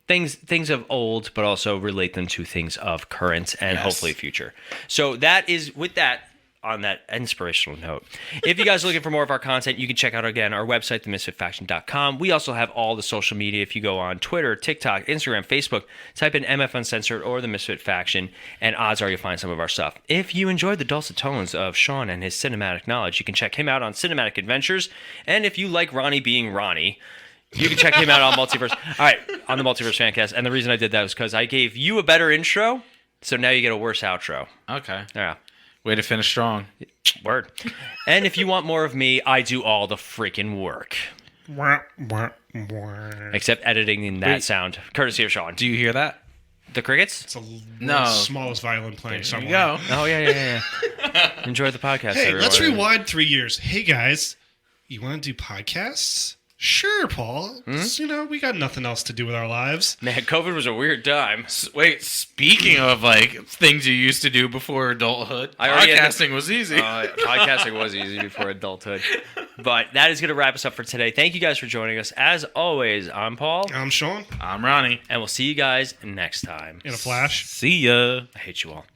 S1: things of old, but also relate them to things of current and hopefully future. So that is with that. On that inspirational note, if you guys are looking for more of our content, you can check out, again, our website, themisfitfaction.com. We also have all the social media. If you go on Twitter, TikTok, Instagram, Facebook, type in MF Uncensored or the Misfit Faction, and odds are you'll find some of our stuff. If you enjoyed the dulcet tones of Sean and his cinematic knowledge, you can check him out on Cinematic Adventures. And if you like Ronnie being Ronnie, You can check him out on Multiverse. All right, on the Multiverse Fancast. And the reason I did that was because I gave you a better intro, so now you get a worse outro.
S3: Okay.
S1: Yeah.
S3: Way to finish strong.
S1: Word. And if you want more of me, I do all the freaking work. Except editing in that sound, courtesy of Sean.
S3: Do you hear that?
S1: The crickets?
S4: It's the
S3: No.
S4: smallest violin playing
S3: There you
S4: somewhere.
S3: go.
S1: Oh, yeah. Enjoy the podcast,
S4: Hey,
S1: everyone.
S4: let's rewind 3 years. Hey, guys, you want to do podcasts? Sure, Paul. You know, we got nothing else to do with our lives.
S1: Man, COVID was a weird time.
S3: Wait, speaking of like things you used to do before adulthood, podcasting was easy.
S1: Podcasting was easy before adulthood. But that is going to wrap us up for today. Thank you guys for joining us. As always, I'm Paul.
S4: I'm Sean.
S3: I'm Ronnie.
S1: And we'll see you guys next time.
S4: In a flash.
S3: See ya.
S1: I hate you all.